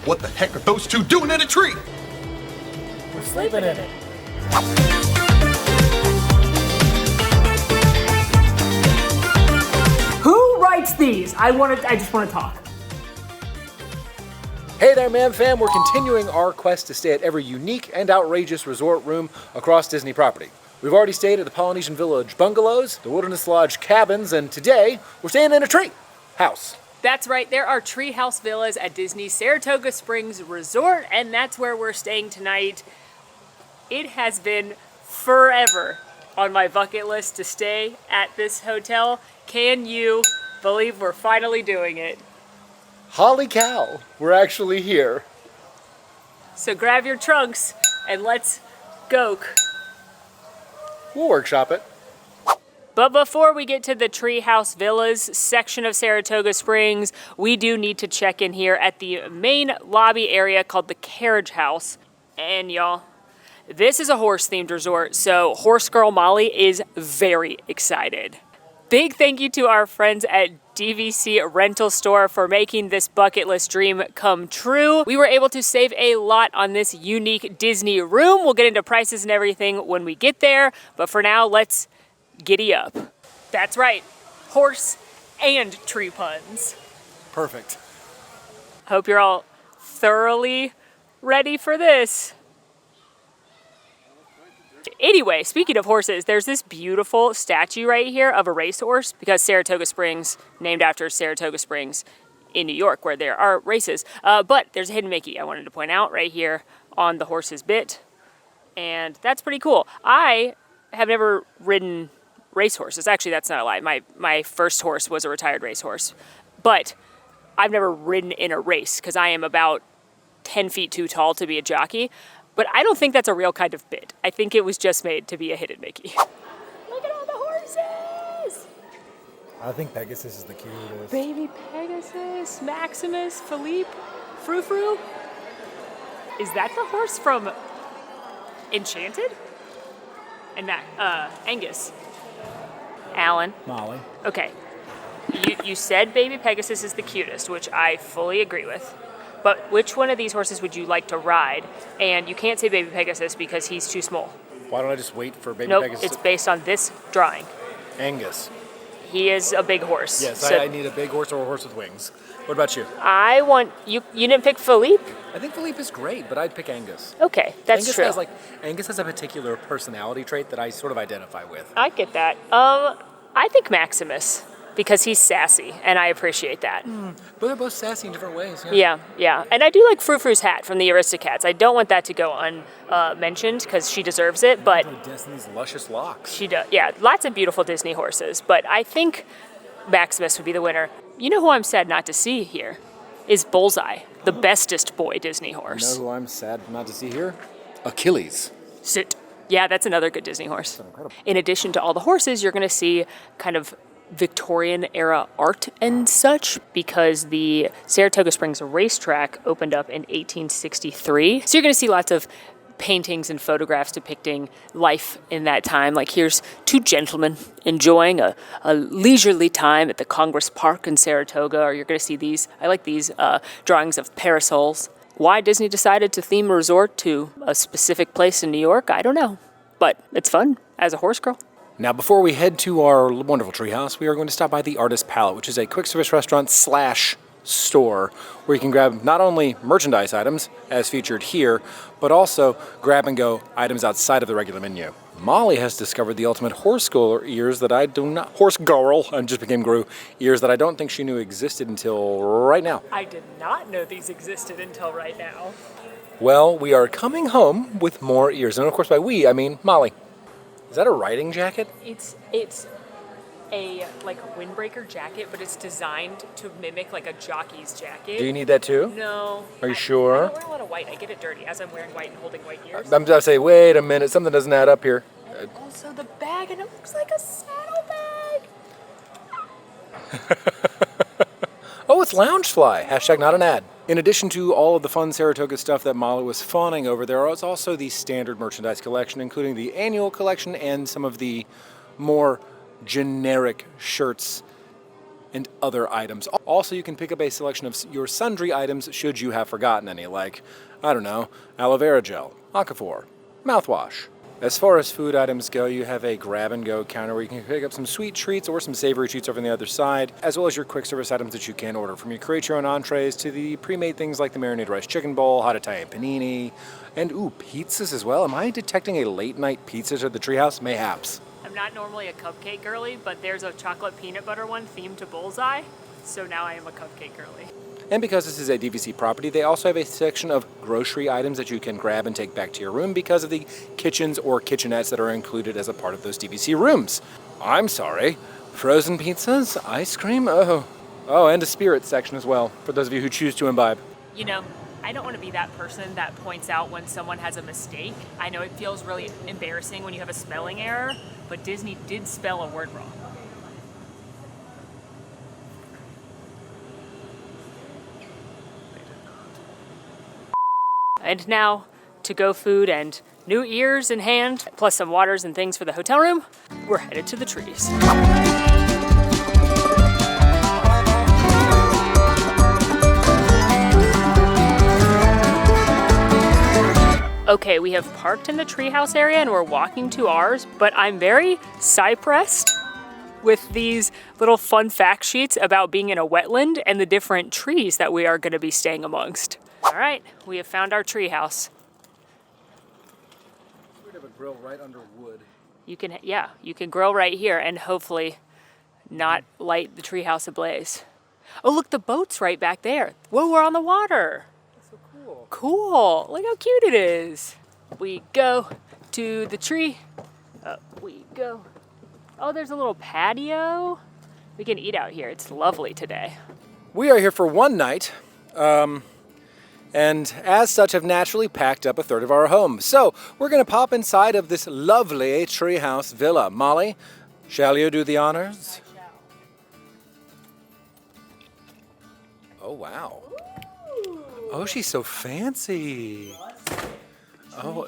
What the heck are those two doing in a tree? We're sleeping in it. Who writes these? I just want to talk. Hey there, man fam. We're continuing our quest to stay at every unique and outrageous resort room across Disney property. We've already stayed at the Polynesian Village bungalows, the Wilderness Lodge cabins, and today we're staying in a tree house. That's right, there are Treehouse villas at Disney's Saratoga Springs Resort, and that's where we're staying tonight. It has been forever on my bucket list to stay at this hotel. Can you believe we're finally doing it? Holy cow, we're actually here. So grab your trunks and let's go. We'll workshop it. But before we get to the Treehouse Villas section of Saratoga Springs, we do need to check in here at the main lobby area called the Carriage House. And y'all, this is a horse-themed resort, so Horse Girl Molly is very excited. Big thank you to our friends at DVC Rental Store for making this bucket list dream come true. We were able to save a lot on this unique Disney room. We'll get into prices and everything when we get there, but for now, let's giddy up. That's right, horse and tree puns. Perfect. Hope you're all thoroughly ready for this. Anyway, speaking of horses, there's this beautiful statue right here of a racehorse because Saratoga Springs, named after Saratoga Springs in New York, where there are races. But there's a hidden Mickey I wanted to point out right here on the horse's bit. And that's pretty cool. I have never ridden racehorses. Actually, that's not a lie. My first horse was a retired racehorse. But I've never ridden in a race because I am about 10 feet too tall to be a jockey. But I don't think that's a real kind of bit. I think it was just made to be a hidden Mickey. Look at all the horses! I think Pegasus is the cutest. Baby Pegasus, Maximus, Philippe, Frou-Frou. Is that the horse from Enchanted? And Angus. Alan. Molly. Okay. You said Baby Pegasus is the cutest, which I fully agree with. But which one of these horses would you like to ride? And you can't say Baby Pegasus because he's too small. Why don't I just wait for Baby Nope, Pegasus? it's based on this drawing. Angus. He is a big horse. Yes, so I need a big horse or a horse with wings. What about you? I want you didn't pick Philippe? I think Philippe is great, but I'd pick Angus. Okay, that's Angus true. Angus has a particular personality trait that I sort of identify with. I get that. I think Maximus because he's sassy, and I appreciate that. But they're both sassy in different ways. Yeah. Yeah. And I do like Frou-Frou's hat from the Aristocats. I don't want that to go unmentioned because she deserves it, but Destiny's luscious locks. she does. Yeah, lots of beautiful Disney horses, but I think Maximus would be the winner. You know who I'm sad not to see here? Is Bullseye, the bestest boy Disney You know horse. who I'm sad not to see here? Achilles. Sit. Yeah, that's another good Disney horse. In addition to all the horses, you're going to see kind of Victorian era art and such because the Saratoga Springs racetrack opened up in 1863. So you're going to see lots of paintings and photographs depicting life in that time. Like here's two gentlemen enjoying a leisurely time at the Congress Park in Saratoga, or you're going to see these, I like these drawings of parasols. Why Disney decided to theme a resort to a specific place in New York, I don't know. But it's fun as a horse girl. Now, before we head to our wonderful treehouse, we are going to stop by the Artist Palette, which is a quick service restaurant / store where you can grab not only merchandise items, as featured here, but also grab and go items outside of the regular menu. Molly has discovered the ultimate horse girl ears that I do not, horse girl, and just became Gru, ears that I don't think she knew existed until right now. I did not know these existed until right now. Well, we are coming home with more ears, and of course by we, I mean Molly. Is that a riding jacket? It's a windbreaker jacket, but it's designed to mimic like a jockey's jacket. Do you need that too? No. Are you sure? I don't wear a lot of white. I get it dirty as I'm wearing white and holding white ears. I'm just saying, wait a minute, something doesn't add up here. Also the bag, and it looks like a saddlebag. Oh, it's Loungefly. # not an ad. In addition to all of the fun Saratoga stuff that Molly was fawning over, there is also the standard merchandise collection, including the annual collection and some of the more generic shirts and other items. Also, you can pick up a selection of your sundry items should you have forgotten any, like, I don't know, aloe vera gel, Aquaphor, mouthwash. As far as food items go, you have a grab-and-go counter where you can pick up some sweet treats or some savory treats over on the other side, as well as your quick service items that you can order, from your create your own entrees to the pre-made things like the marinated rice chicken bowl, hot Italian panini, and ooh, pizzas as well. Am I detecting a late-night pizza at the Treehouse? Mayhaps. I'm not normally a cupcake girly, but there's a chocolate peanut butter one themed to Bullseye, so now I am a cupcake girly. And because this is a DVC property, they also have a section of grocery items that you can grab and take back to your room because of the kitchens or kitchenettes that are included as a part of those DVC rooms. I'm sorry, frozen pizzas, ice cream, oh, and a spirits section as well, for those of you who choose to imbibe. You know, I don't want to be that person that points out when someone has a mistake. I know it feels really embarrassing when you have a spelling error, but Disney did spell a word wrong. And now, to-go food and new ears in hand, plus some waters and things for the hotel room, we're headed to the trees. Okay, we have parked in the treehouse area and we're walking to ours, but I'm very side-pressed with these little fun fact sheets about being in a wetland and the different trees that we are going to be staying amongst. All right, we have found our treehouse. We have a grill right under wood. You can grill right here and hopefully not light the treehouse ablaze. Oh, look, the boat's right back there. Whoa, we're on the water. That's so cool. Cool, look how cute it is. We go to the tree. Up we go. Oh, there's a little patio. We can eat out here. It's lovely today. We are here for one night, and as such have naturally packed up a third of our home. So we're going to pop inside of this lovely treehouse villa. Molly, shall you do the honors? I shall. Oh, wow. Oh, she's so fancy. Oh,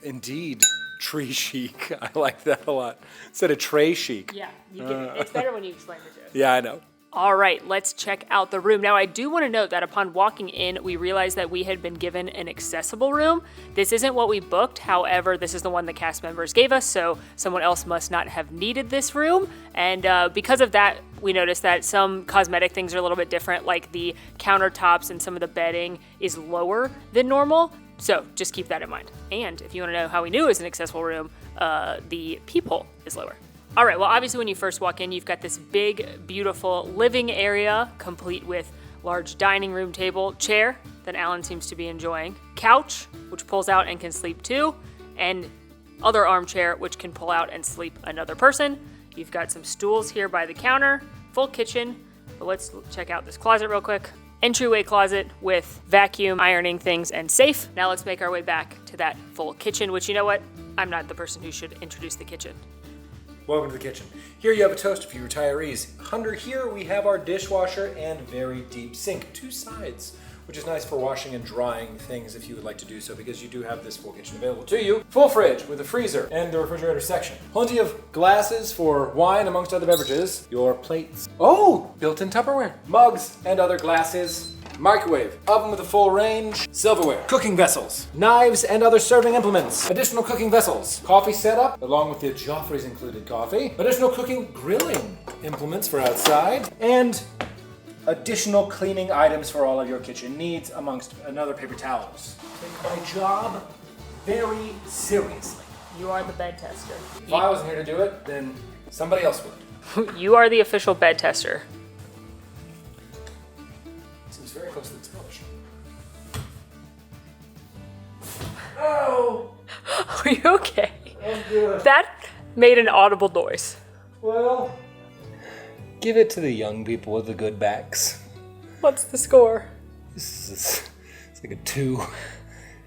indeed. Tree chic. I like that a lot. Instead of tray chic. Yeah, you get it. It's better when you explain it to us. Yeah, I know. All right, let's check out the room. Now, I do want to note that upon walking in, we realized that we had been given an accessible room. This isn't what we booked. However, this is the one the cast members gave us, so someone else must not have needed this room. And because of that, we noticed that some cosmetic things are a little bit different, like the countertops and some of the bedding is lower than normal. So just keep that in mind. And if you want to know how we knew it was an accessible room, the peephole is lower. All right, well, obviously when you first walk in, you've got this big, beautiful living area, complete with large dining room table, chair that Alan seems to be enjoying, couch, which pulls out and can sleep two, and other armchair, which can pull out and sleep another person. You've got some stools here by the counter, full kitchen, but let's check out this closet real quick. Entryway closet with vacuum, ironing things, and safe. Now let's make our way back to that full kitchen, which, you know what? I'm not the person who should introduce the kitchen. Welcome to the kitchen. Here you have a toast for you retirees. Under here we have our dishwasher and very deep sink, two sides, which is nice for washing and drying things if you would like to do so, because you do have this full kitchen available to you. Full fridge with a freezer and the refrigerator section. Plenty of glasses for wine amongst other beverages. Your plates. Oh, built-in Tupperware. Mugs and other glasses. Microwave, oven with a full range, silverware, cooking vessels, knives and other serving implements, additional cooking vessels, coffee setup, along with the Joffrey's included coffee, additional cooking grilling implements for outside, and additional cleaning items for all of your kitchen needs, amongst another paper towels. Take my job very seriously. You are the bed tester. If I wasn't here to do it, then somebody else would. You are the official bed tester. Seems very close to the television. Oh! Are you okay? I'm good. That made an audible noise. Well, give it to the young people with the good backs. What's the score? It's like a 2.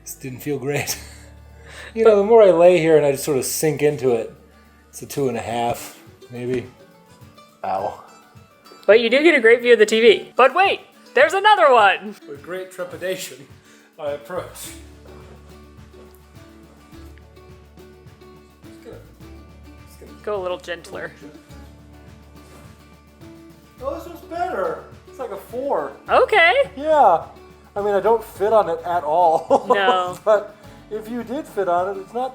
This didn't feel great. You know, the more I lay here and I just sort of sink into it, it's a 2.5, maybe. Ow. But you do get a great view of the TV. But wait, there's another one. With great trepidation, I approach. Just gonna Go a little gentler. Oh, this one's better. It's like a 4. Okay. Yeah. I mean, I don't fit on it at all. No. But if you did fit on it, it's not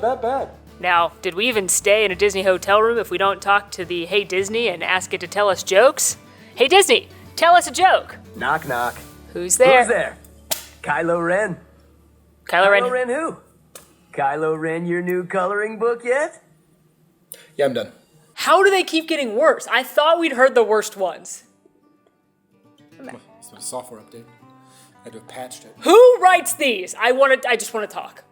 that bad. Now, did we even stay in a Disney hotel room if we don't talk to the Hey Disney and ask it to tell us jokes? Hey Disney, tell us a joke. Knock, knock. Who's there? Who's there? Kylo Ren. Kylo Ren. Kylo Ren who? Kylo Ren your new coloring book yet? Yeah, I'm done. How do they keep getting worse? I thought we'd heard the worst ones. It's a software update. I had to have patched it. Who writes these? I just want to talk.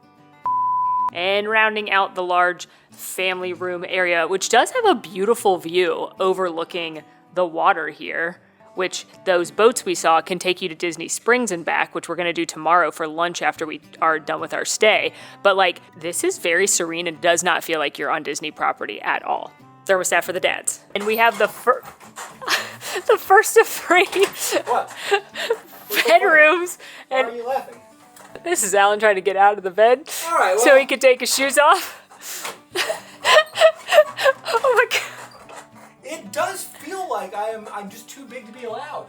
And rounding out the large family room area, which does have a beautiful view overlooking the water here, which those boats we saw can take you to Disney Springs and back, which we're going to do tomorrow for lunch after we are done with our stay. But like, this is very serene and does not feel like you're on Disney property at all. Thermostat for the dads. And we have the first of 3 What? bedrooms. Why And are you laughing? this is Alan trying to get out of the bed All right, so well- he could take his shoes off. Oh my god. It does feel like I'm just too big to be allowed.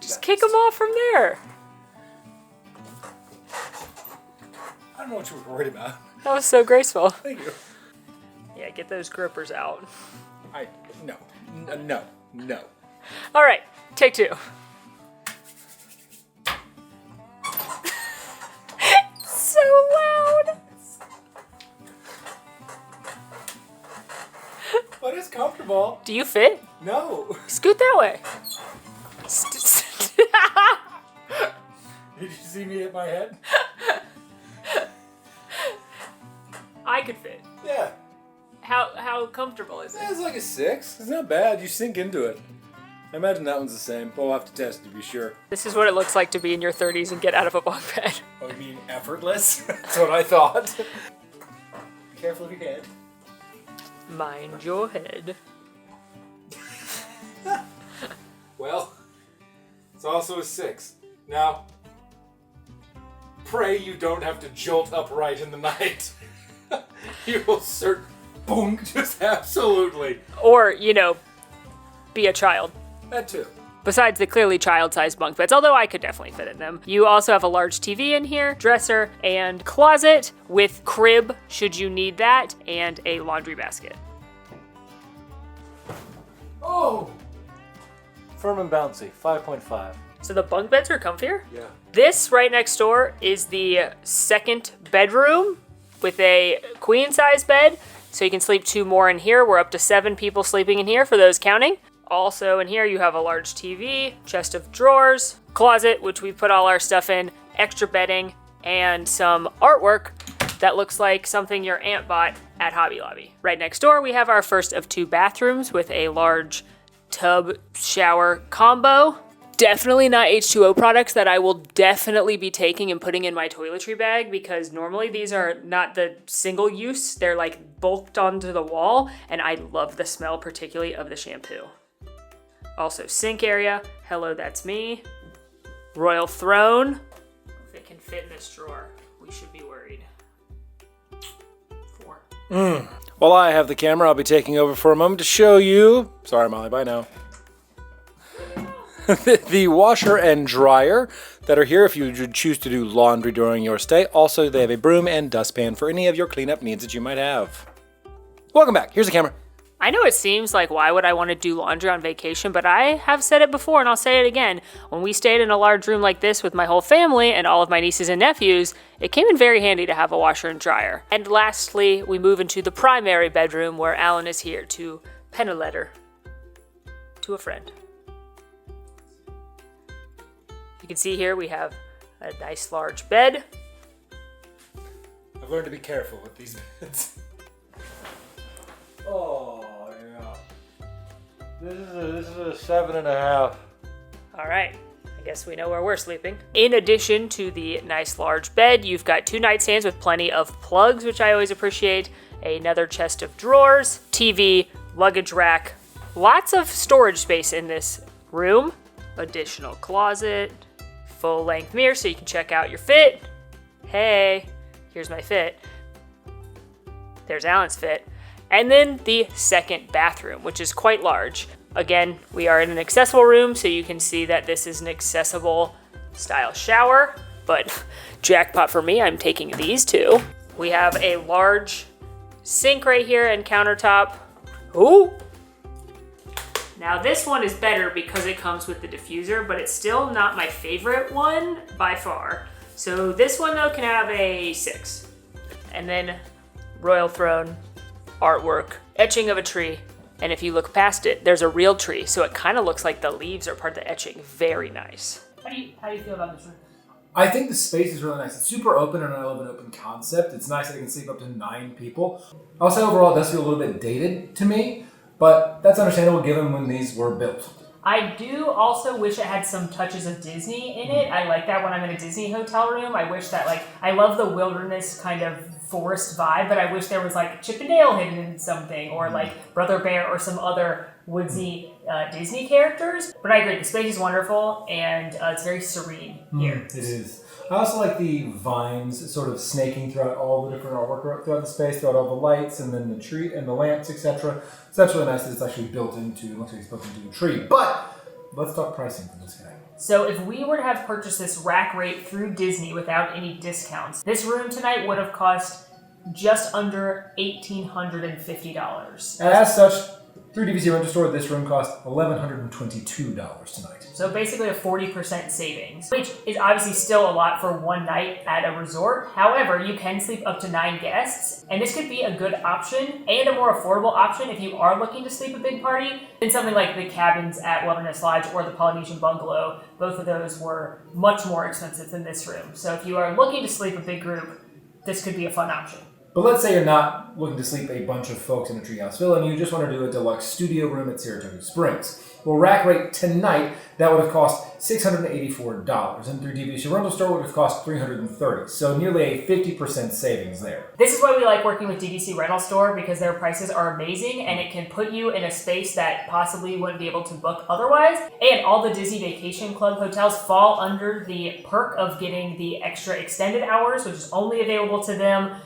Just kick him off from there. I don't know what you were worried about. That was so graceful. Thank you. Yeah, get those grippers out. No. All right, take 2. So loud. But it's comfortable. Do you fit? No. Scoot that way. Did you see me hit my head? I could fit. Yeah. How comfortable is it? It's like a 6. It's not bad. You sink into it. I imagine that one's the same, but we'll have to test to be sure. This is what it looks like to be in your 30s and get out of a bunk bed. Oh, you mean effortless? That's what I thought. Be careful of your head. Mind your head. Well, it's also a 6. Now, pray you don't have to jolt upright in the night. You will boom, just absolutely. Or, be a child. That too. Besides the clearly child-sized bunk beds, although I could definitely fit in them. You also have a large TV in here, dresser, and closet with crib, should you need that, and a laundry basket. Oh! Firm and bouncy, 5.5. So the bunk beds are comfier? Yeah. This right next door is the second bedroom with a queen-size bed, so you can sleep 2 more in here. We're up to 7 people sleeping in here for those counting. Also in here you have a large TV, chest of drawers, closet, which we put all our stuff in, extra bedding, and some artwork that looks like something your aunt bought at Hobby Lobby. Right next door we have our first of 2 bathrooms with a large tub shower combo. Definitely not H2O products that I will definitely be taking and putting in my toiletry bag, because normally these are not the single use, they're like bulked onto the wall, and I love the smell particularly of the shampoo. Also sink area, hello that's me. Royal throne, if it can fit in this drawer, we should be worried. 4. While I have the camera, I'll be taking over for a moment to show you. Sorry, Molly, bye now. The washer and dryer that are here if you choose to do laundry during your stay. Also, they have a broom and dustpan for any of your cleanup needs that you might have. Welcome back. Here's the camera. I know it seems like why would I want to do laundry on vacation, but I have said it before and I'll say it again. When we stayed in a large room like this with my whole family and all of my nieces and nephews, it came in very handy to have a washer and dryer. And lastly, we move into the primary bedroom where Alan is here to pen a letter to a friend. You can see here we have a nice large bed. I've learned to be careful with these beds. Oh, yeah. This is a 7.5. All right, I guess we know where we're sleeping. In addition to the nice large bed, you've got 2 nightstands with plenty of plugs, which I always appreciate, another chest of drawers, TV, luggage rack, lots of storage space in this room, additional closet, full-length mirror so you can check out your fit. Hey, here's my fit. There's Alan's fit. And then the second bathroom, which is quite large. Again, we are in an accessible room, so you can see that this is an accessible style shower, but jackpot for me, I'm taking these two. We have a large sink right here and countertop. Ooh! Now this one is better because it comes with the diffuser, but it's still not my favorite one by far. So this one though can have a 6. And then royal throne, artwork, etching of a tree. And if you look past it, there's a real tree. So it kind of looks like the leaves are part of the etching. Very nice. How do you feel about this room? I think the space is really nice. It's super open, and I love an open concept. It's nice that it can sleep up to 9 people. I'll say overall it does feel a little bit dated to me, but that's understandable given when these were built. I do also wish it had some touches of Disney in it. I like that when I'm in a Disney hotel room. I wish that, I love the wilderness kind of forest vibe, but I wish there was Chip and Dale hidden in something, or Brother Bear or some other woodsy Disney characters. But I agree, the space is wonderful, and it's very serene here. It is. I also like the vines sort of snaking throughout all the different artwork throughout the space, throughout all the lights, and then the tree and the lamps, etc. So that's really nice that it's actually built into, it looks like it's built into a tree. But let's talk pricing for this guy. So if we were to have purchased this rack rate through Disney without any discounts, this room tonight would have cost just under $1,850. As such, through DVC Rental Store, this room cost $1,122 tonight. So basically a 40% savings, which is obviously still a lot for one night at a resort. However, you can sleep up to 9 guests, and this could be a good option and a more affordable option if you are looking to sleep a big party than something like the cabins at Wilderness Lodge or the Polynesian Bungalow. Both of those were much more expensive than this room. So if you are looking to sleep a big group, this could be a fun option. But let's say you're not looking to sleep a bunch of folks in a treehouse villa and you just want to do a deluxe studio room at Saratoga Springs. Well, rack rate tonight, that would have cost $684, and through DVC Rental Store would have cost $330. So nearly a 50% savings there. This is why we like working with DVC Rental Store, because their prices are amazing and it can put you in a space that possibly wouldn't be able to book otherwise. And all the Disney Vacation Club hotels fall under the perk of getting the extra extended hours, which is only available to them,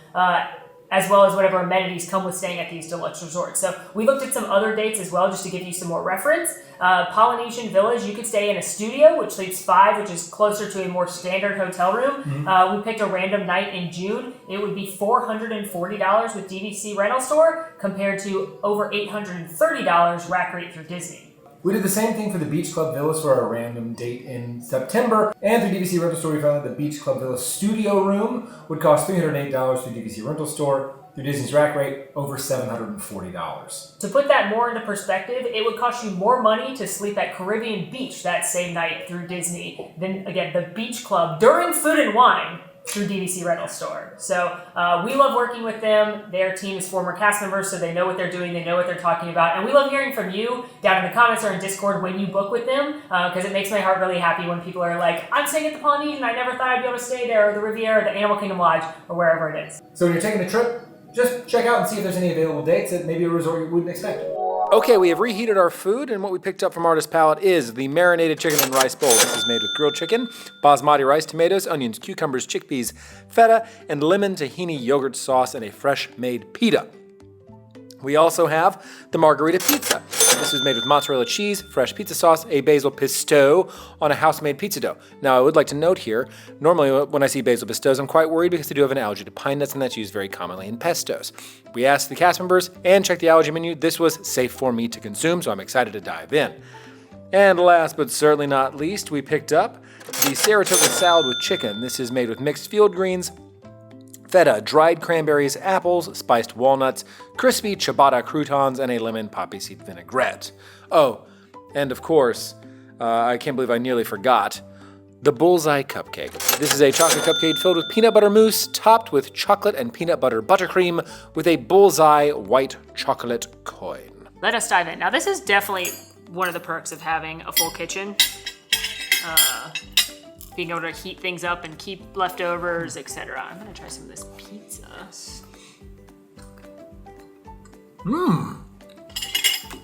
as well as whatever amenities come with staying at these deluxe resorts. So we looked at some other dates as well, just to give you some more reference. Polynesian Village, you could stay in a studio, which sleeps 5, which is closer to a more standard hotel room. We picked a random night in June. It would be $440 with DVC Rental Store, compared to over $830 rack rate through Disney. We did the same thing for the Beach Club Villas for our random date in September, and through DVC Rental Store we found that the Beach Club Villa studio room would cost $308 through DVC Rental Store. Through Disney's rack rate, over $740. To put that more into perspective, it would cost you more money to sleep at Caribbean Beach that same night through Disney than, again, the Beach Club during Food and Wine through DVC Rental Store. So we love working with them. Their team is former cast members, so they know what they're doing, they know what they're talking about. And we love hearing from you down in the comments or in Discord when you book with them, because it makes my heart really happy when people are like, I'm staying at the Polynesian, I never thought I'd be able to stay there, or the Riviera, or the Animal Kingdom Lodge, or wherever it is. So when you're taking a trip, just check out and see if there's any available dates at maybe a resort you wouldn't expect. Okay, we have reheated our food, and what we picked up from Artist Palette is the marinated chicken and rice bowl. This is made with grilled chicken, basmati rice, tomatoes, onions, cucumbers, chickpeas, feta, and lemon tahini yogurt sauce, and a fresh-made pita. We also have the margarita pizza. This is made with mozzarella cheese, fresh pizza sauce, a basil pesto on a house-made pizza dough. Now, I would like to note here, normally when I see basil pestos, I'm quite worried because they do have an allergy to pine nuts, and that's used very commonly in pestos. We asked the cast members and checked the allergy menu. This was safe for me to consume, so I'm excited to dive in. And last but certainly not least, we picked up the Saratoga salad with chicken. This is made with mixed field greens, feta, dried cranberries, apples, spiced walnuts, crispy ciabatta croutons, and a lemon poppy seed vinaigrette. Oh, and of course, I can't believe I nearly forgot, the bullseye cupcake. This is a chocolate cupcake filled with peanut butter mousse, topped with chocolate and peanut butter buttercream, with a bullseye white chocolate coin. Let us dive in. Now, this is definitely one of the perks of having a full kitchen. Being able to heat things up and keep leftovers, etc. I'm gonna try some of this pizza.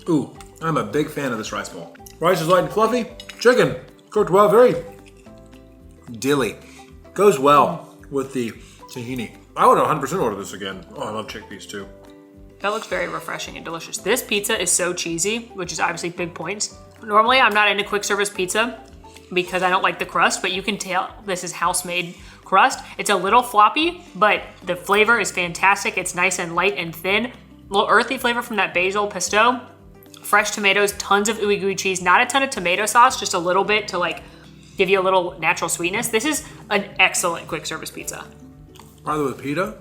Ooh, I'm a big fan of this rice bowl. Rice is light and fluffy. Chicken, cooked well, very dilly. Goes well with the tahini. I would 100% order this again. Oh, I love chickpeas too. That looks very refreshing and delicious. This pizza is so cheesy, which is obviously big points. Normally, I'm not into quick service pizza because I don't like the crust, but you can tell this is house-made crust. It's a little floppy, but the flavor is fantastic. It's nice and light and thin. A little earthy flavor from that basil pesto. Fresh tomatoes, tons of ooey gooey cheese, not a ton of tomato sauce, just a little bit to like give you a little natural sweetness. This is an excellent quick service pizza. By the way, pita,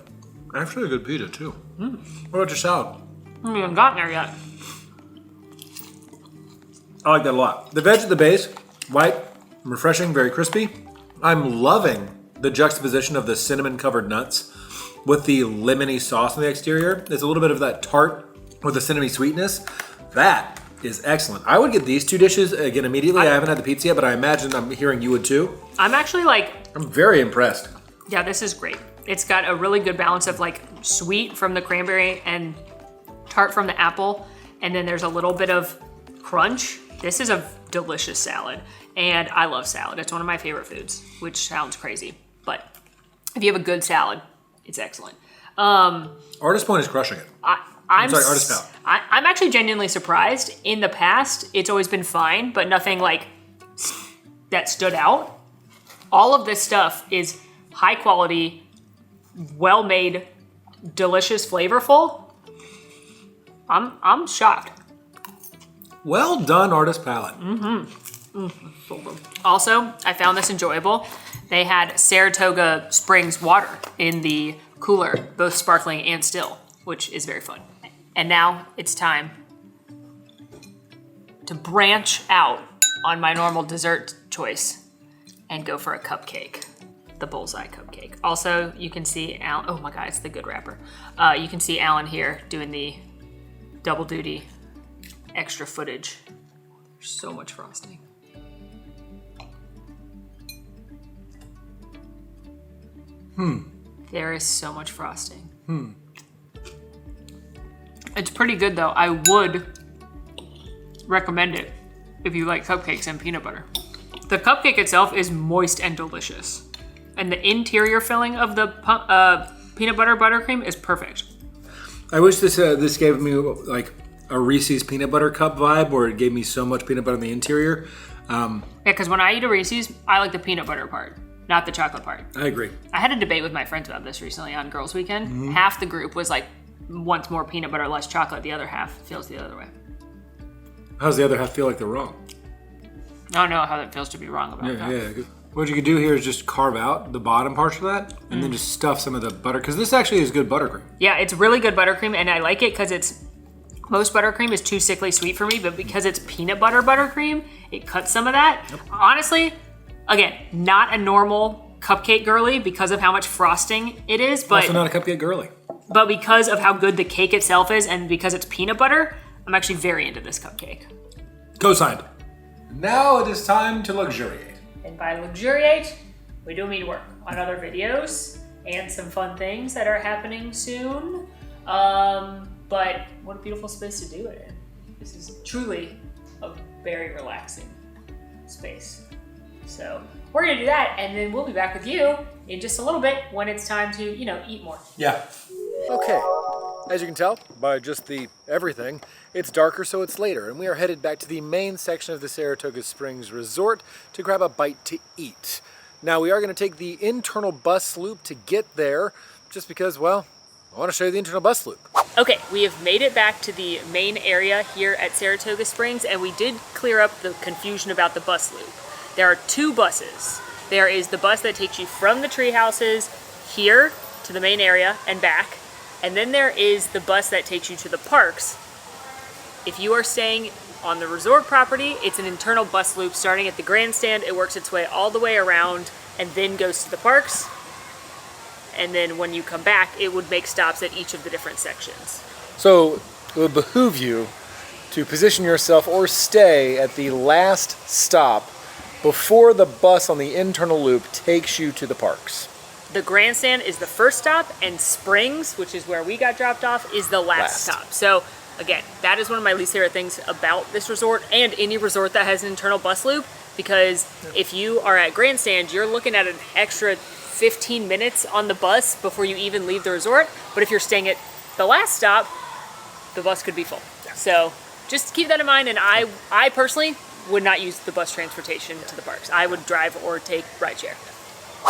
actually a good pita too. What about your salad? I haven't even gotten there yet. I like that a lot. The veg at the base, white, refreshing, very crispy. I'm loving the juxtaposition of the cinnamon covered nuts with the lemony sauce on the exterior. There's a little bit of that tart with the cinnamony sweetness. That is excellent. I would get these two dishes again immediately. I haven't had the pizza yet, but I imagine I'm hearing you would too. I'm actually like, I'm very impressed. yeah, this is great. It's got a really good balance of like sweet from the cranberry and tart from the apple. And then there's a little bit of crunch. This is a delicious salad. And I love salad. It's one of my favorite foods, which sounds crazy. But if you have a good salad, it's excellent. Artist Point is crushing it. I'm sorry, Artist Palate. I'm actually genuinely surprised. In the past, it's always been fine, but nothing like that stood out. All of this stuff is high quality, well made, delicious, flavorful. I'm shocked. Well done, Artist Palate. Also, I found this enjoyable. They had Saratoga Springs water in the cooler, both sparkling and still, which is very fun. And now it's time to branch out on my normal dessert choice and go for a cupcake, the bullseye cupcake. Also, you can see Alan, oh my God, it's the good wrapper. You can see Alan here doing the double duty extra footage. There's so much frosting. There is so much frosting. It's pretty good though. I would recommend it if you like cupcakes and peanut butter. The cupcake itself is moist and delicious. And the interior filling of the peanut butter buttercream is perfect. I wish this gave me like a Reese's peanut butter cup vibe, where it gave me so much peanut butter in the interior. Yeah, because when I eat a Reese's, I like the peanut butter part, not the chocolate part. I agree. I had a debate with my friends about this recently on Girls Weekend. Half the group was like, wants more peanut butter, less chocolate. The other half feels the other way. How does the other half feel like they're wrong? I don't know how that feels to be wrong about that. Yeah. What you could do here is just carve out the bottom parts of that and then just stuff some of the butter, because this actually is good buttercream. Yeah, it's really good buttercream, and I like it because most buttercream is too sickly sweet for me, but because it's peanut butter buttercream, it cuts some of that. Yep. Honestly, again, not a normal cupcake girly because of how much frosting it is, but Also not a cupcake girly. But because of how good the cake itself is and because it's peanut butter, I'm actually very into this cupcake. Co-signed. Now it is time to luxuriate. And by luxuriate, we do mean work on other videos and some fun things that are happening soon. But what a beautiful space to do it in. This is truly a very relaxing space. So we're gonna do that, and then we'll be back with you in just a little bit when it's time to, eat more. Yeah. Okay, as you can tell by just the everything, it's darker, so it's later, and we are headed back to the main section of the Saratoga Springs Resort to grab a bite to eat. Now, we are going to take the internal bus loop to get there, just because, well, I want to show you the internal bus loop. Okay, we have made it back to the main area here at Saratoga Springs, and we did clear up the confusion about the bus loop. There are two buses. There is the bus that takes you from the tree houses here to the main area and back, and then there is the bus that takes you to the parks. If you are staying on the resort property, it's an internal bus loop starting at the grandstand. It works its way all the way around and then goes to the parks. And then when you come back, it would make stops at each of the different sections. So it would behoove you to position yourself or stay at the last stop before the bus on the internal loop takes you to the parks. The grandstand is the first stop, and Springs, which is where we got dropped off, is the last stop. So again, that is one of my least favorite things about this resort and any resort that has an internal bus loop, because if you are at grandstand, you're looking at an extra 15 minutes on the bus before you even leave the resort. But if you're staying at the last stop, the bus could be full. So just keep that in mind. And I personally would not use the bus transportation to the parks. I would drive or take rideshare.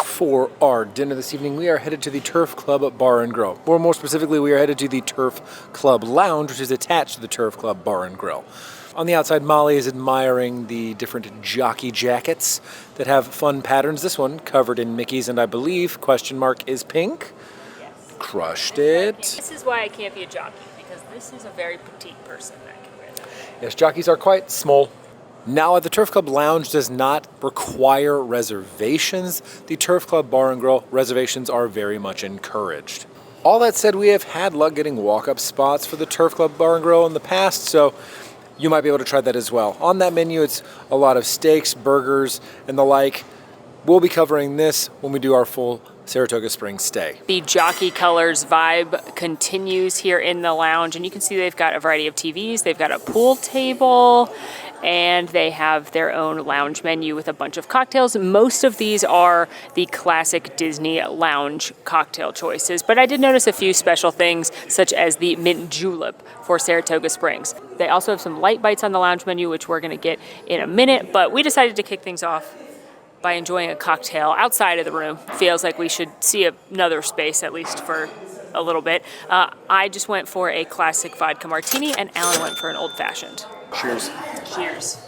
For our dinner this evening, we are headed to the Turf Club Bar and Grill. Or more specifically, we are headed to the Turf Club Lounge, which is attached to the Turf Club Bar and Grill. On the outside, Molly is admiring the different jockey jackets that have fun patterns. This one covered in Mickeys and I believe is pink. Yes. Crushed it. This is why I can't be a jockey, because this is a very petite person that can wear that. Yes, jockeys are quite small. Now, the Turf Club Lounge does not require reservations. The Turf Club Bar and Grill reservations are very much encouraged. All that said, we have had luck getting walk-up spots for the Turf Club Bar and Grill in the past, so you might be able to try that as well. On that menu, it's a lot of steaks, burgers, and the like. We'll be covering this when we do our full Saratoga Springs stay. The jockey colors vibe continues here in the lounge, and you can see they've got a variety of TVs. They've got a pool table, and they have their own lounge menu with a bunch of cocktails. Most of these are the classic Disney lounge cocktail choices, but I did notice a few special things, such as the mint julep for Saratoga Springs. They also have some light bites on the lounge menu, which we're gonna get in a minute, but we decided to kick things off by enjoying a cocktail outside of the room. Feels like we should see another space, at least for a little bit. I just went for a classic vodka martini, and Alan went for an old-fashioned. Cheers. Cheers.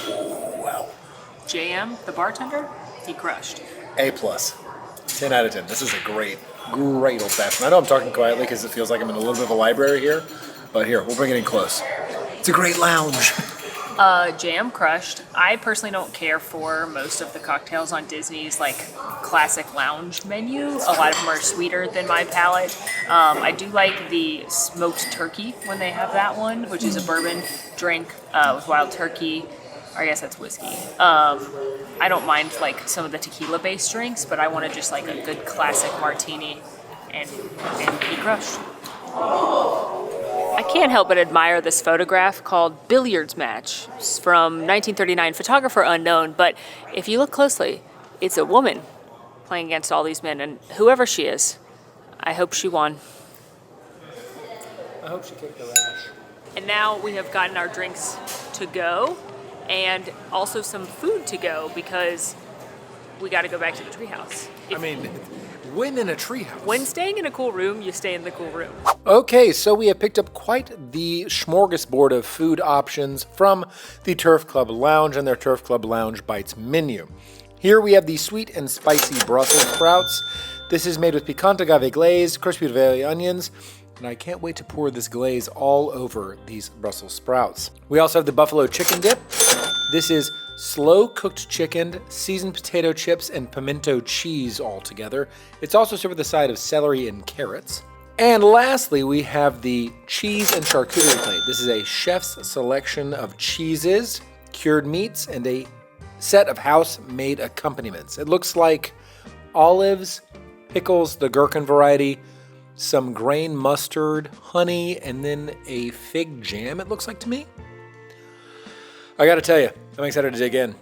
Wow. JM, the bartender, he crushed. A+. 10 out of 10. This is a great old-fashioned. I know I'm talking quietly because it feels like I'm in a little bit of a library here, but here, we'll bring it in close. It's a great lounge. Jam crushed. I personally don't care for most of the cocktails on Disney's classic lounge menu. A lot of them are sweeter than my palate. I do like the smoked turkey when they have that one, which is a bourbon drink with wild turkey. Or I guess that's whiskey. I don't mind some of the tequila-based drinks, but I wanted just a good classic martini, and he crushed. I can't help but admire this photograph called Billiards Match. It's from 1939, photographer unknown, but if you look closely, it's a woman playing against all these men, and whoever she is, I hope she won. I hope she kicked the rash. And now we have gotten our drinks to go, and also some food to go, because we got to go back to the treehouse. When in a treehouse? When staying in a cool room, you stay in the cool room. Okay, so we have picked up quite the smorgasbord of food options from the Turf Club Lounge and their Turf Club Lounge Bites menu. Here we have the sweet and spicy Brussels sprouts. This is made with piquant agave glaze, crispy Valley onions, and I can't wait to pour this glaze all over these Brussels sprouts. We also have the buffalo chicken dip. This is slow-cooked chicken, seasoned potato chips, and pimento cheese all together. It's also served with a side of celery and carrots. And lastly, we have the cheese and charcuterie plate. This is a chef's selection of cheeses, cured meats, and a set of house-made accompaniments. It looks like olives, pickles, the gherkin variety, some grain mustard, honey, and then a fig jam, it looks like to me. I gotta tell you, I'm excited to dig in.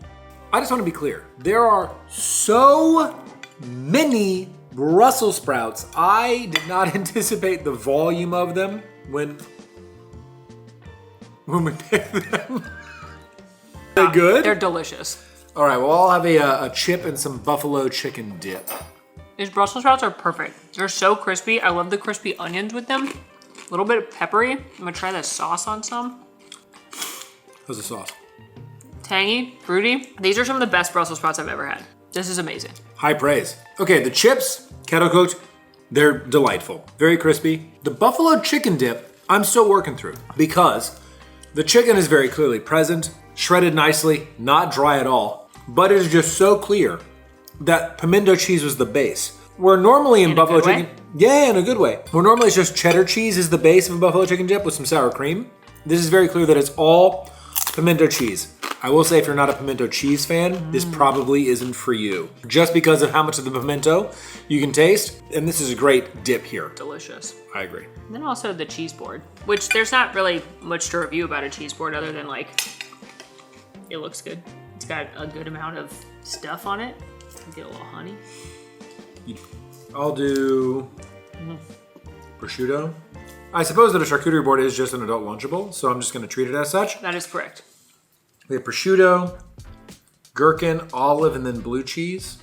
I just want to be clear. There are so many Brussels sprouts. I did not anticipate the volume of them when we picked them. Are they good? They're delicious. All right, well, I'll have a chip and some buffalo chicken dip. These Brussels sprouts are perfect. They're so crispy. I love the crispy onions with them. A little bit peppery. I'm gonna try the sauce on some. How's the sauce? Tangy, fruity. These are some of the best Brussels sprouts I've ever had. This is amazing. High praise. Okay, the chips, kettle cooked, they're delightful. Very crispy. The buffalo chicken dip, I'm still working through because the chicken is very clearly present, shredded nicely, not dry at all, but it is just so clear that pimento cheese was the base. Where normally in buffalo chicken, yeah, in a good way. Where normally it's just cheddar cheese is the base of a buffalo chicken dip with some sour cream. This is very clear that it's all pimento cheese. I will say if you're not a pimento cheese fan, this probably isn't for you. Just because of how much of the pimento you can taste, and this is a great dip here. Delicious. I agree. And then also the cheese board, which there's not really much to review about a cheese board other than it looks good. It's got a good amount of stuff on it. Get a little honey. I'll do prosciutto. I suppose that a charcuterie board is just an adult Lunchable, so I'm just going to treat it as such. That is correct. We have prosciutto, gherkin, olive, and then blue cheese.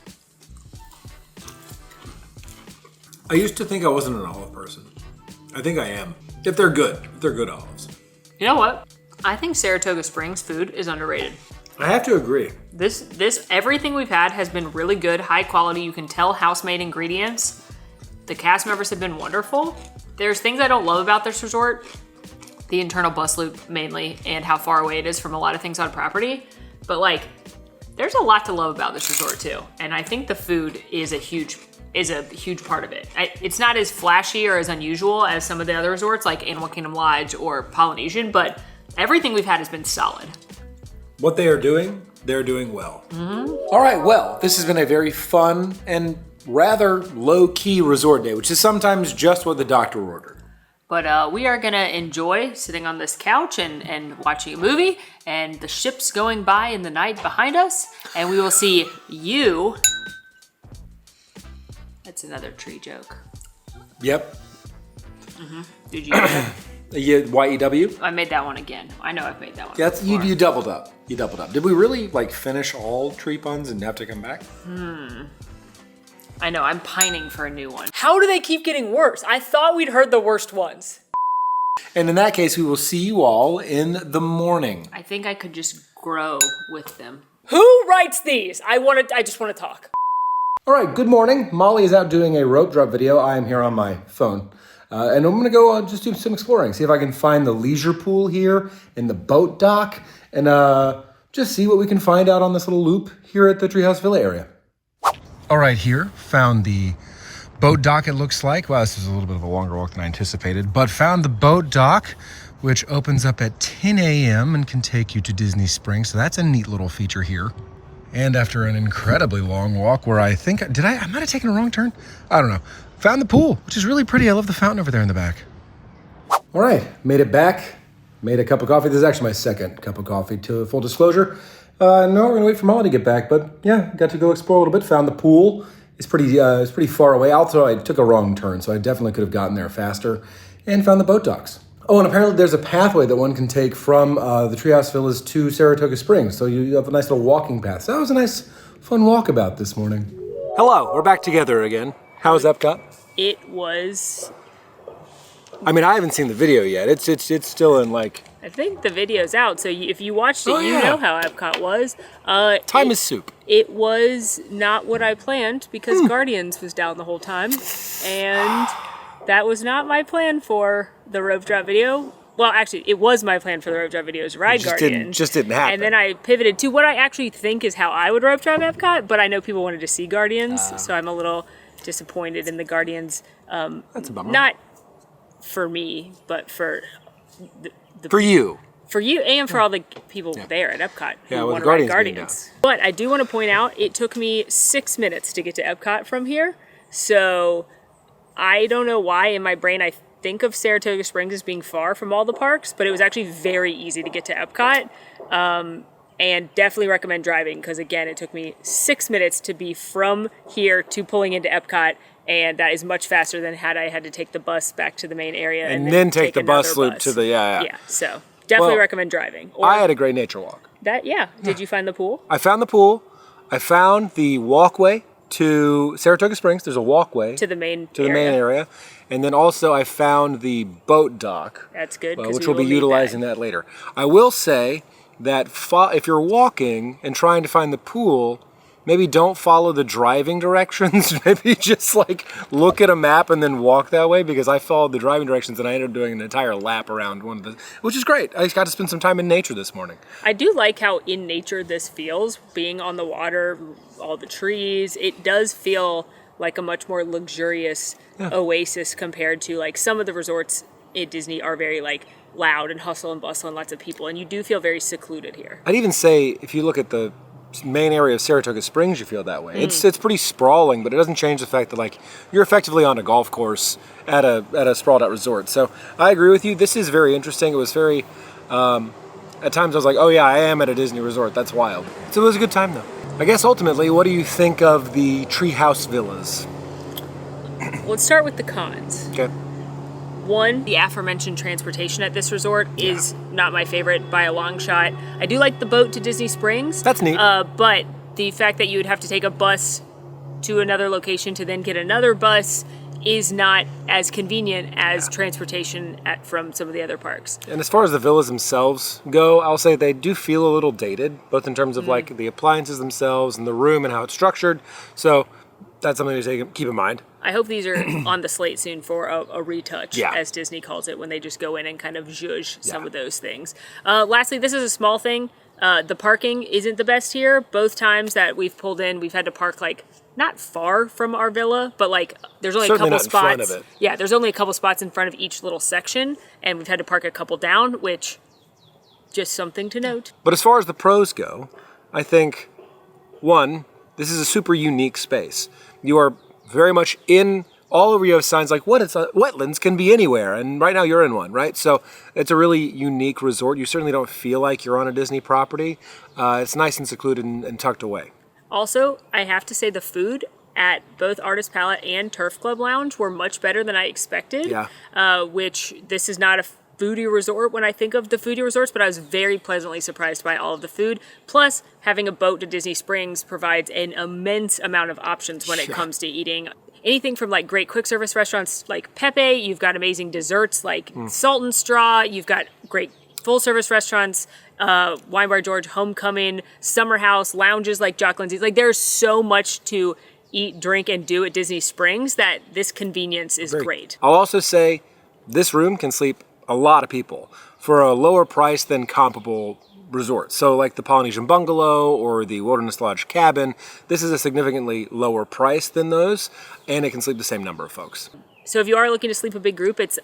I used to think I wasn't an olive person. I think I am. If they're good olives. You know what? I think Saratoga Springs food is underrated. I have to agree. This everything we've had has been really good, high quality. You can tell house-made ingredients. The cast members have been wonderful. There's things I don't love about this resort, the internal bus loop mainly, and how far away it is from a lot of things on property. But like, there's a lot to love about this resort too, and I think the food is a huge part of it. It's not as flashy or as unusual as some of the other resorts like Animal Kingdom Lodge or Polynesian, but everything we've had has been solid. What they are doing, they're doing well. All right, well, this has been a very fun and rather low-key resort day, which is sometimes just what the doctor ordered. But we are gonna enjoy sitting on this couch and watching a movie and the ships going by in the night behind us. And we will see you. That's another tree joke. Yep. Did you get that? YEW? I made that one again. I know I've made that one. That's before. you doubled up. You doubled up. Did we really like finish all tree puns and have to come back? I know, I'm pining for a new one. How do they keep getting worse? I thought we'd heard the worst ones. And in that case, we will see you all in the morning. I think I could just grow with them. Who writes these? I just want to talk. All right, good morning. Molly is out doing a rope drop video. I am here on my phone. And I'm gonna go just do some exploring, see if I can find the leisure pool here and the boat dock, and just see what we can find out on this little loop here at the Treehouse Villa area. All right, here, found the boat dock, it looks like. Wow, this is a little bit of a longer walk than I anticipated, but found the boat dock, which opens up at 10 a.m. and can take you to Disney Springs. So that's a neat little feature here. And after an incredibly long walk where I think, I might have taken a wrong turn? I don't know. Found the pool, which is really pretty. I love the fountain over there in the back. All right, made it back. Made a cup of coffee. This is actually my second cup of coffee, to full disclosure. No, we're gonna wait for Molly to get back, but yeah, got to go explore a little bit. Found the pool. It's pretty far away. Also, I took a wrong turn, so I definitely could have gotten there faster. And found the boat docks. Oh, and apparently there's a pathway that one can take from the Treehouse Villas to Saratoga Springs. So you have a nice little walking path. So that was a nice, fun walkabout this morning. Hello, we're back together again. How's Epcot? It was... I mean, I haven't seen the video yet. It's still in like... I think the video's out, so if you watched it, Oh, you yeah. know how Epcot was. Time is soup. It was not what I planned because Guardians was down the whole time, and that was not my plan for the rope drop video. Well, actually, it was my plan for the rope drop video is ride Guardians. Just didn't happen. And then I pivoted to what I actually think is how I would rope drop Epcot, but I know people wanted to see Guardians, so I'm a little disappointed in the Guardians. That's a bummer. Not for me, but for for you. For you and for all the people there at Epcot Yeah, who with want to ride Guardians being Guardians. But I do want to point out, it took me 6 minutes to get to Epcot from here. So I don't know why in my brain I think of Saratoga Springs as being far from all the parks, but it was actually very easy to get to Epcot. And definitely recommend driving because, again, it took me 6 minutes to be from here to pulling into Epcot. And that is much faster than had I had to take the bus back to the main area. And then take the bus another loop to the, yeah. Yeah, so definitely Well, recommend driving. Or I had a great nature walk. Did you find the pool? I found the pool. I found the walkway to Saratoga Springs. There's a walkway To the main area. And then also I found the boat dock. That's good. 'Cause Which we we'll be will need utilizing that later. I will say that if you're walking and trying to find the pool, maybe don't follow the driving directions. Maybe just like look at a map and then walk that way, because I followed the driving directions and I ended up doing an entire lap around one of the, which is great. I just got to spend some time in nature this morning. I do like how in nature this feels, being on the water, all the trees. It does feel like a much more luxurious oasis compared to like some of the resorts at Disney are very like loud and hustle and bustle and lots of people, and you do feel very secluded here. I'd even say if you look at the main area of Saratoga Springs, you feel that way. It's pretty sprawling, but it doesn't change the fact that like you're effectively on a golf course at a sprawled out resort. So I agree with you. This is very interesting. It was very at times I was like, oh yeah, I am at a Disney resort. That's wild. So it was a good time though. I guess ultimately, what do you think of the Treehouse Villas? let's start with the cons. Okay. One, the aforementioned transportation at this resort is not my favorite by a long shot. I do like the boat to Disney Springs. That's neat. But the fact that you would have to take a bus to another location to then get another bus is not as convenient as transportation from some of the other parks. And as far as the villas themselves go, I'll say they do feel a little dated, both in terms of like the appliances themselves and the room and how it's structured. So that's something to keep in mind. I hope these are on the slate soon for a retouch, Yeah. as Disney calls it, when they just go in and kind of zhuzh some of those things. Lastly, this is a small thing. The parking isn't the best here. Both times that we've pulled in, we've had to park like not far from our villa, but like there's only Certainly a couple not in front spots. of it. Yeah, there's only a couple spots in front of each little section, and we've had to park a couple down, which just something to note. But as far as the pros go, I think, one, this is a super unique space. You are very much in, all over you have signs like wetlands can be anywhere, and right now you're in one, right? So it's a really unique resort. You certainly don't feel like you're on a Disney property. It's nice and secluded and tucked away. Also, I have to say the food at both Artist Palette and Turf Club Lounge were much better than I expected. Yeah. Which this is not a foodie resort when I think of the foodie resorts, but I was very pleasantly surprised by all of the food. Plus, having a boat to Disney Springs provides an immense amount of options when it comes to eating. Anything from like great quick service restaurants like Pepe, you've got amazing desserts like Salt and Straw, you've got great full service restaurants, Wine Bar George, Homecoming, Summer House, lounges like Jock Lindsay's. Like there's so much to eat, drink, and do at Disney Springs that this convenience is great. I'll also say this room can sleep a lot of people for a lower price than comparable resorts. So like the Polynesian Bungalow or the Wilderness Lodge Cabin, this is a significantly lower price than those, and it can sleep the same number of folks. So if you are looking to sleep a big group, it's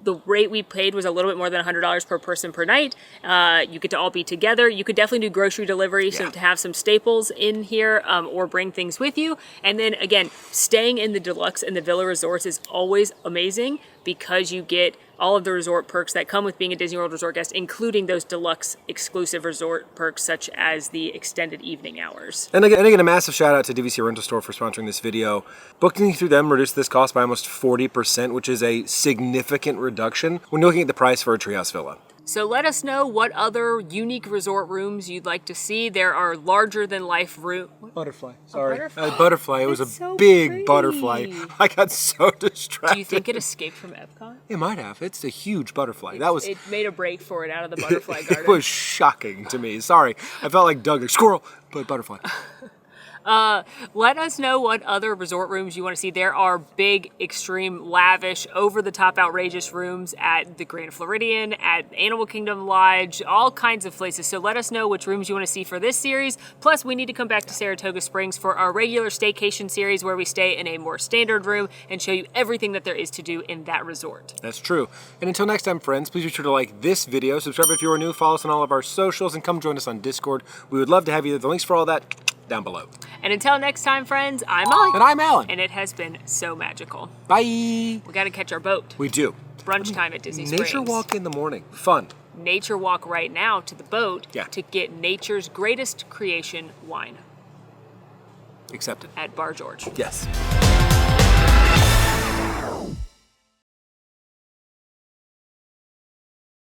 the rate we paid was a little bit more than $100 per person per night. You get to all be together. You could definitely do grocery delivery so to have some staples in here or bring things with you. And then again, staying in the deluxe and the villa resorts is always amazing because you get all of the resort perks that come with being a Disney World Resort guest, including those deluxe exclusive resort perks such as the extended evening hours. And again, a massive shout out to DVC Rental Store for sponsoring this video. Booking through them reduced this cost by almost 40%, which is a significant reduction when you're looking at the price for a Treehouse villa. So let us know what other unique resort rooms you'd like to see. There are larger than life rooms. Butterfly. Sorry. butterfly. Butterfly. It was It's a so big pretty. butterfly. I got so distracted. Do you think it escaped from Epcot? It might have. It's a huge butterfly. That was It made a break for it out of the butterfly garden. it was shocking to me. Sorry. I felt like Doug, like squirrel, but butterfly. Let us know what other resort rooms you want to see. There are big, extreme, lavish, over-the-top, outrageous rooms at the Grand Floridian, at Animal Kingdom Lodge, all kinds of places. So let us know which rooms you want to see for this series. Plus, we need to come back to Saratoga Springs for our regular staycation series where we stay in a more standard room and show you everything that there is to do in that resort. That's true. And until next time, friends, please be sure to like this video, subscribe if you are new, follow us on all of our socials, and come join us on Discord. We would love to have you. The links for all that down below. And until next time, friends, I'm Molly. And I'm Alan. And it has been so magical. Bye. We got to catch our boat. We do. Brunch time at Disney Springs. Nature walk in the morning. Fun. Nature walk right now to the boat Yeah. to get nature's greatest creation wine Accepted. at Bar George. Yes.